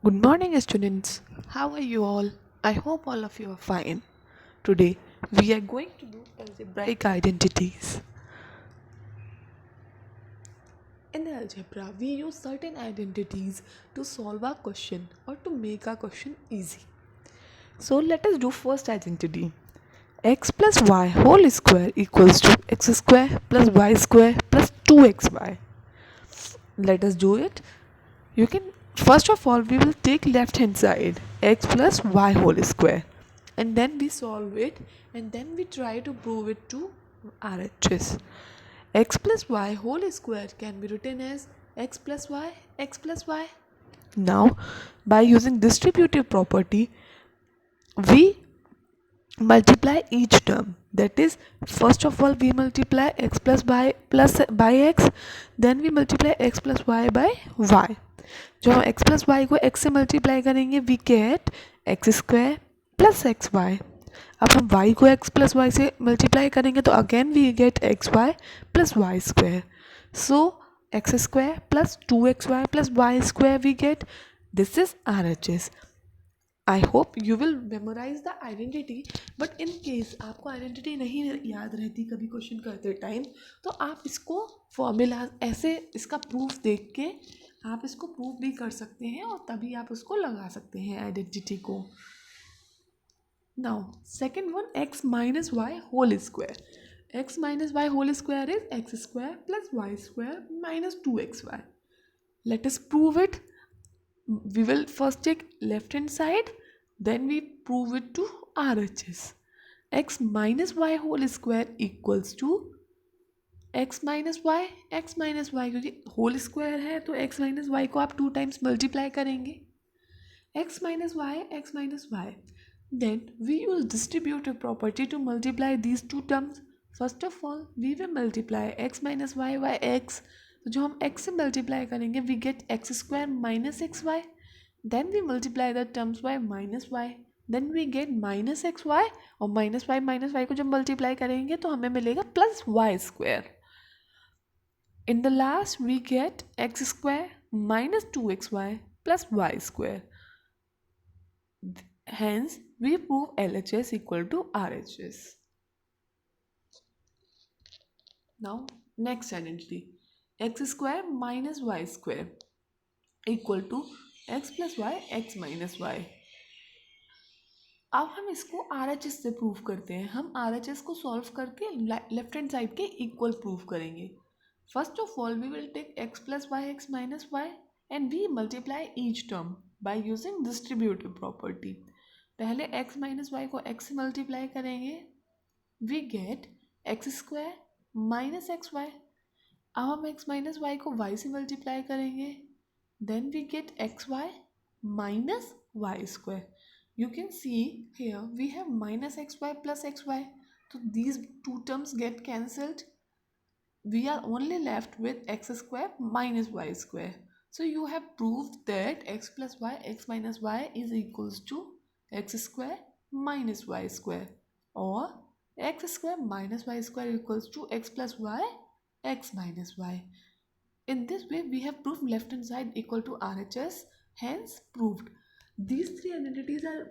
Good morning, students. How are you all? I hope all of you are fine. Today, we are going to do algebraic identities. In algebra, we use certain identities to solve a question or to make a question easy. So, let us do first identity. X plus y whole square equals to x square plus y square plus 2xy. Let us do it. You can first of all we will take left hand side x plus y whole square and then we solve it and then we try to prove it to RHS. X plus y whole square can be written as x plus y x plus y. Now by using distributive property we multiply each term, that is first of all we multiply x plus y plus by x, then we multiply x plus y by y. जो हम x plus y को x से multiply करेंगे we get x square plus x y. अब हम y को x plus y से multiply करेंगे तो again we get x y plus y square. So x square plus 2xy plus y square we get. This is RHS. I hope you will memorise the identity, but in case आपको identity नहीं याद रहती कभी question करते time तो आप इसको formula ऐसे इसका प्रूफ देख के आप इसको प्रूफ भी कर सकते हैं और तभी आप उसको लगा सकते हैं आइडेंटिटी को. Now second one x minus y whole square. X minus y whole square is x square plus y square minus 2xy. Let us prove it. We will first take left hand side, then we prove it to RHS. X minus y whole square equals to x minus y क्योंकि whole square है तो x minus y को आप 2 times multiply करेंगे. x minus y then we use distributive property to multiply these two terms. First of all we will multiply x minus y by x. तो जो हम x से multiply करेंगे we get x square minus x y. Then we multiply the terms by minus y, then we get minus x y और minus y को जब multiply करेंगे तो हमें मिलेगा plus y square. In the last we get x square minus 2xy plus y square. Hence we prove LHS equal to RHS. Now next identity, x square minus y square equal to x plus y x minus y. अब हम इसको RHS से prove करते हैं. हम RHS को solve करके left hand side के इक्वल प्रूव करेंगे. First of all we will take x plus y x minus y and we multiply each term by using distributive property. पहले x माइनस वाई को x से multiply करेंगे we get x square minus x y. अब हम x minus y को y से multiply करेंगे then we get x y minus y square. You can see here we have minus x y plus x y, तो these two terms get cancelled. We are only left with x square minus y square. So you have proved that x plus y x minus y is equals to x square minus y square, or x square minus y square equals to x plus y x minus y. In this way we have proved left hand side equal to RHS, hence proved. These three identities are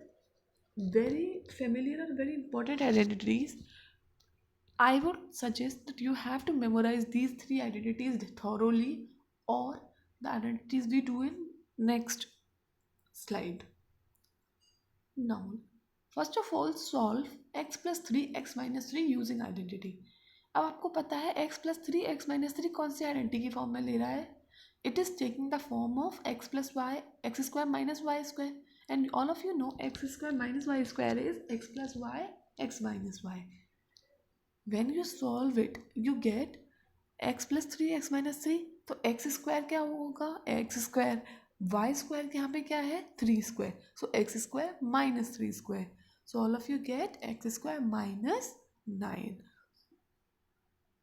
very familiar and very important identities. I would suggest that you have to memorize these three identities thoroughly, or the identities we do in next slide. Now, first of all solve x plus 3 x minus 3 using identity. अब आपको पता है x plus 3 x minus 3 कौन सी identity की form में ले रहा है. It is taking the form of x plus y x square minus y square, and all of you know x square minus y square is x plus y x minus y. When you solve it you get x plus 3 x minus 3. तो x square क्या होगा x square, y square के यहाँ पे क्या है 3 square, so x square minus 3 square. So all of you get x square minus 9.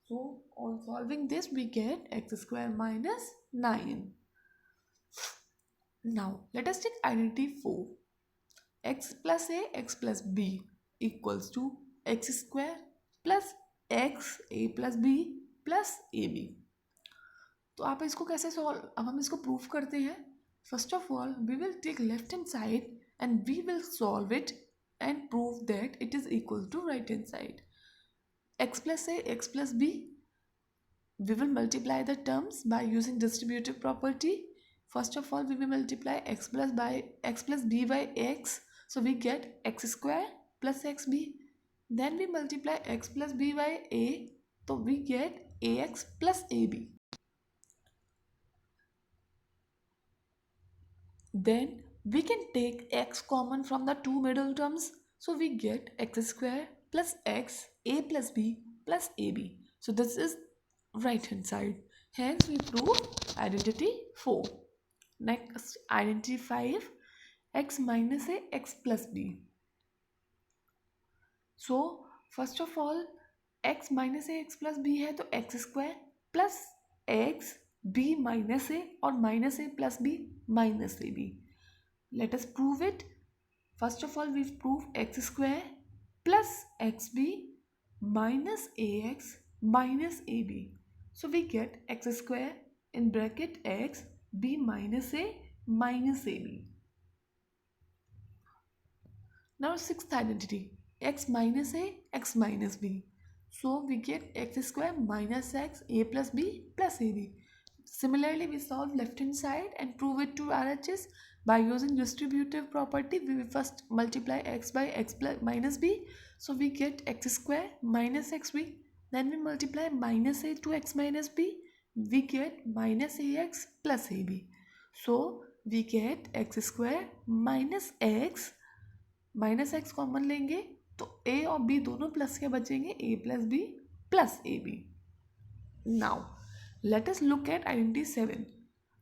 So on solving this we get x square minus 9. Now let us take identity 4. x plus a x plus b equals to x square plus x a plus b plus A b. तो आप इसको कैसे solve, अब हम इसको proof करते हैं. First of all, we will take left hand side and we will solve it and prove that it is equal to right hand side. X plus A, X plus B. We will multiply the terms by using distributive property. First of all, we will multiply x plus b by x. So we get x square plus xb. Then we multiply x plus b by a. So we get ax plus ab. Then we can take x common from the two middle terms. So we get x square plus x, a plus b plus ab. So this is right hand side. Hence we prove identity 4. Next, identity 5, x minus a, x plus b. So first of all, x minus a, x plus b है तो x square plus x b minus a और minus a plus b minus ab. Let us prove it. First of all, we prove x square plus xb minus ax minus ab. So we get x square in bracket x b minus a minus ab. Now sixth identity, x minus a, x minus b. So we get x square minus x, a plus b plus ab. Similarly, we solve left hand side and prove it to RHS by using distributive property. We will first multiply x by x plus minus b. So we get x square minus xb. Then we multiply minus a to x minus b. We get minus ax plus ab. So we get x square minus x common लेंगे तो a और b दोनों plus के बचेंगे, a प्लस b plus ab. Now let us look at identity 7,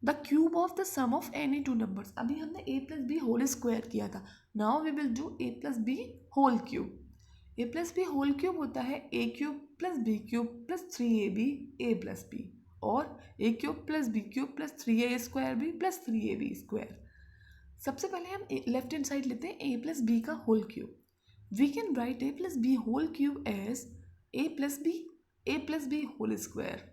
the cube of the sum of any two numbers. अभी हमने a plus b whole square किया था. Now we will do a plus b whole cube. a plus b whole cube होता है a cube plus b cube plus 3ab a plus b और a cube plus b cube plus 3a square b plus 3ab square. सबसे पहले हम left hand side लेते हैं a plus b का whole cube. We can write a plus b whole cube as a plus b whole square.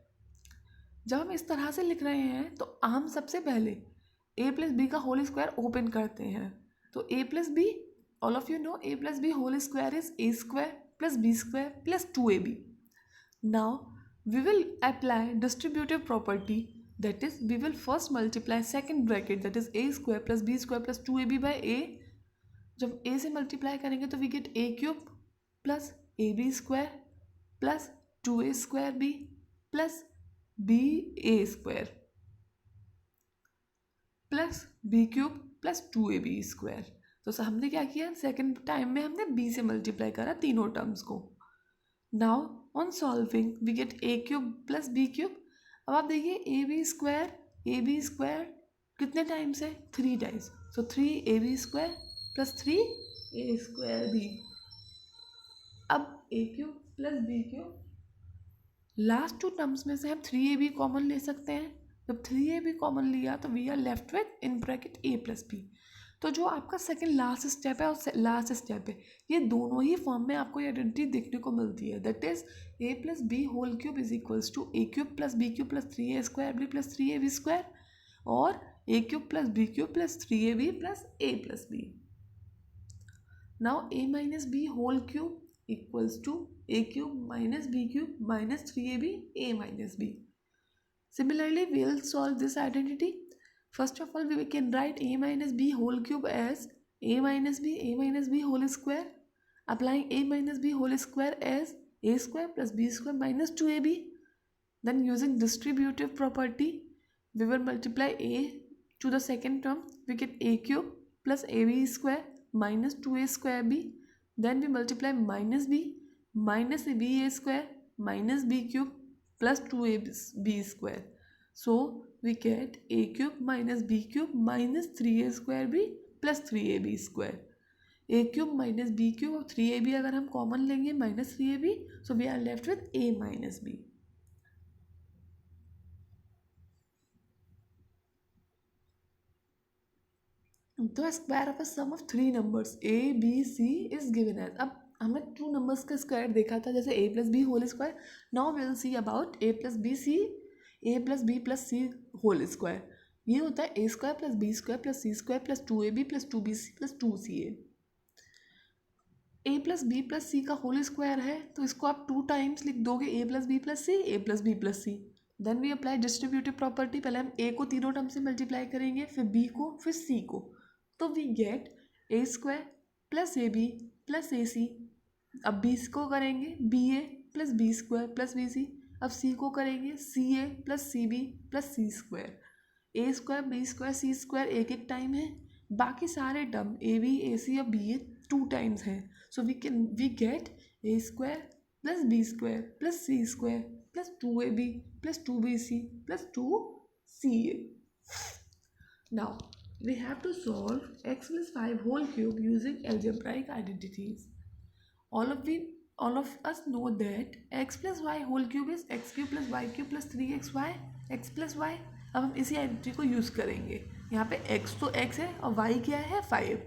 जब हम इस तरह से लिख रहे हैं तो हम सबसे पहले a plus b का होल स्क्वायर ओपन करते हैं. तो a plus b, all of you know a plus b whole square is a square plus b square plus 2ab. Now we will apply distributive property. That is, we will first multiply second bracket, that is a square plus b square plus 2ab by a. जब a से multiply करेंगे तो we get a cube plus ab square plus 2a square b plus b a square plus b cube plus 2ab square. तो हमने क्या किया, second time में हमने b से मल्टीप्लाई करा तीनों टर्म्स को. Now on solving we get a cube plus b cube. अब आप देखिए ए बी स्क्वायर कितने टाइम्स है, 3 times. So 3ab square plus 3a square b. अब a cube plus b cube, last two terms में से हम 3ab कॉमन ले सकते हैं. जब 3ab कॉमन लिया तो we are left with in bracket a plus b. तो जो आपका सेकंड लास्ट स्टेप है और लास्ट स्टेप है, ये दोनों ही फॉर्म में आपको आइडेंटिटी देखने को मिलती है. That is a plus b whole cube is equals to a cube plus b cube plus 3a square b plus 3ab square और a cube plus b cube plus 3ab plus a प्लस b. Now a minus b whole cube equals to a cube minus b cube minus 3ab a minus b. Similarly, we will solve this identity. First of all, we can write a minus b whole cube as a minus b whole square. Applying a minus b whole square as a square plus b square minus 2ab. Then using distributive property, we will multiply a to the second term. We get a cube plus ab square minus 2a square b. Then we multiply minus b a square minus b cube plus 2ab square. So we get a cube minus b cube minus 3a square b plus 3ab square. a cube minus b cube और 3ab अगर हम common लेंगे minus 3ab, so we are left with a minus b. तो square of a sum of 3 numbers a b c is given as. अब हमने 2 numbers का square देखा था जैसे a plus b whole square. Now we will see about a plus B c, a plus b plus c whole square. ये होता है a square plus B square plus C square plus 2ab plus 2bc plus 2ca। A plus b plus c का whole square है तो इसको आप 2 times लिख दोगे, a plus b plus c, A plus b plus c. Then we apply distributive property, पहले हम ए को तीनों टर्म से मल्टीप्लाई करेंगे, फिर बी को, फिर सी को, तो we get A square plus A B plus A C. अब बी को करेंगे B A plus B square plus B C. अब सी को करेंगे C A plus C B plus C square. A square B square C square एक एक time है, बाकी सारे टर्म ए बी ए सी और बी ए 2 टाइम्स हैं। So we get a square plus b square plus c square plus 2ab plus 2bc plus 2ca. Now we have to solve x plus 5 whole cube using algebraic identities. All of us know that x plus y whole cube is x cube plus y cube plus 3xy x plus y. अब हम इसी identity को use करेंगे। यहाँ पे x तो x है और y क्या है 5.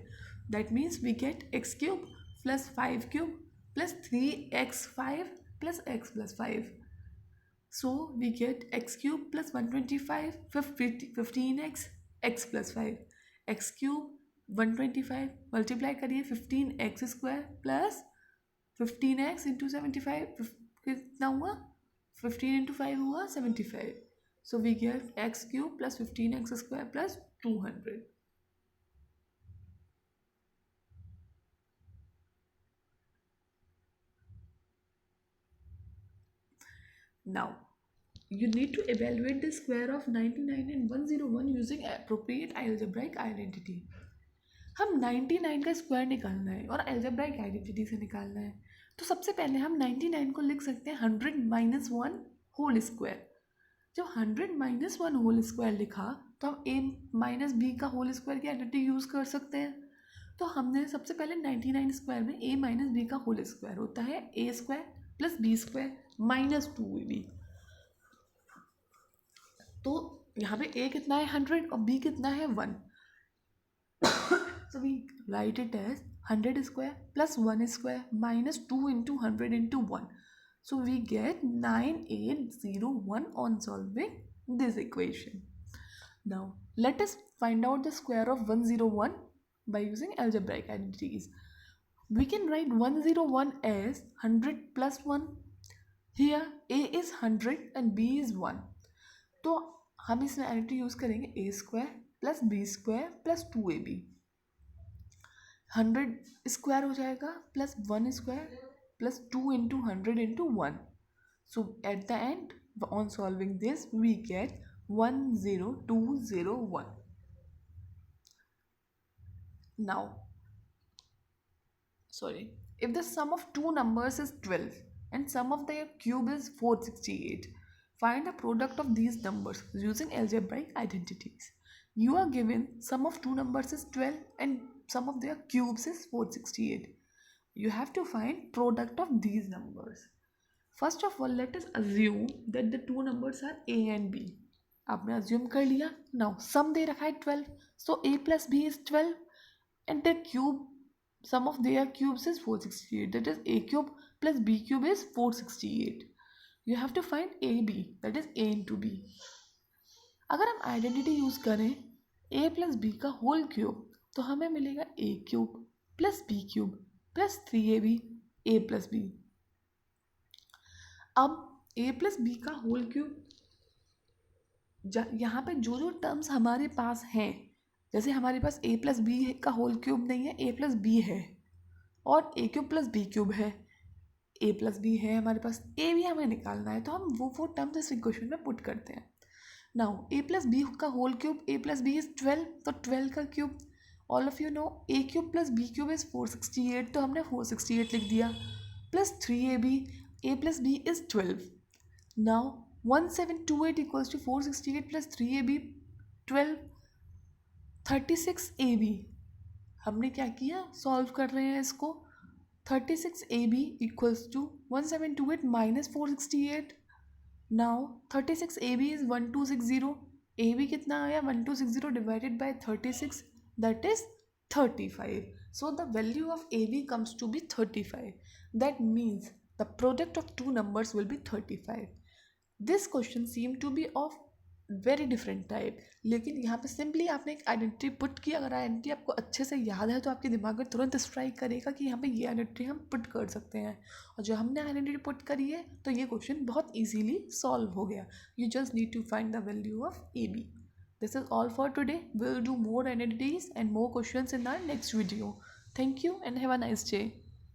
That means we get x cube plus 5 cube plus 3x5 plus x plus 5. So we get x cube plus 125 15x x plus 5 x cube 125 multiply करिए 15x square plus 15x into 75 कितना हुआ 15 into 5 हुआ 75. So we get x cube plus 15x square plus 200. Now you need to evaluate the square of 99 and 101 using appropriate algebraic identity. हम 99 का square निकालना है और algebraic identity से निकालना है। तो सबसे पहले हम 99 को लिख सकते हैं 100 माइनस 1 होल स्क्वायर। जब 100 माइनस 1 होल स्क्वायर लिखा तो हम a माइनस बी का होल स्क्वायर की आइडेंटिटी यूज़ कर सकते हैं। तो हमने सबसे पहले 99 स्क्वायर में a माइनस बी का होल स्क्वायर होता है a square plus B square minus 2ab। तो यहाँ पे a कितना है 100 और b कितना है 1. So we write it as 100 square plus 1 square minus 2 into 100 into 1. So we get 9801 on solving this equation. Now let us find out the square of 101 by using algebraic identities. We can write 101 as 100 plus 1. Here a is 100 and b is 1. तो हम इसमें identity use करेंगे a square plus B square plus 2ab. 100 square हो जाएगा plus 1 square plus 2 into 100 into 1. So at the end on solving this we get 10201. Now if the sum of two numbers is 12 and sum of their cube is 468, find the product of these numbers using algebraic identities. You are given sum of two numbers is 12 and sum of their cubes is 468. You have to find product of these numbers. First of all, let us assume that the two numbers are a and b. आपने assume कर लिया. Now sum दे रखा है 12, so a plus b is 12 and the cube sum of their cubes is 468. That is a cube plus b cube is 468. You have to find a b, that is a into b. अगर हम identity use करें a plus b का whole cube तो हमें मिलेगा a cube plus b cube plus 3ab a plus b. अब a plus b का whole cube, यहाँ पे जो जो टर्म्स हमारे पास हैं, जैसे हमारे पास a प्लस बी का होल क्यूब नहीं है, a प्लस बी है और a cube plus b cube है, a प्लस बी है हमारे पास, a भी हमें निकालना है तो हम वो टर्म्स इस इक्वेशन में पुट करते हैं. नाउ a प्लस बी का whole cube, a plus b is 12, तो 12 का cube all of you know a cube plus b cube is 468, तो हमने 468 लिख दिया plus 3ab a plus b is 12. Now 1728 equals to 468 plus 3ab 12, 36ab. हमने क्या किया, सॉल्व कर रहे हैं इसको. 36ab equals to 1728 minus 468. Now 36ab is 1260. ab कितना आया 1260 divided by 36, that is 35. So the value of ab comes to be 35. That means the product of two numbers will be 35. This question seemed to be of very different type. लेकिन यहाँ पे simply आपने एक identity put की, अगर identity आपको अच्छे से याद है तो आपके दिमाग में तुरंत स्ट्राइक करेगा कि यहाँ पे ये आइडेंटिटी हम पुट कर सकते हैं। और जो हमने आइडेंटिटी पुट करी है तो ये क्वेश्चन बहुत ईजीली सॉल्व हो गया। You just need to find the value of a b. This is all for today. We'll do more identities and more questions in our next video. Thank you and have a nice day.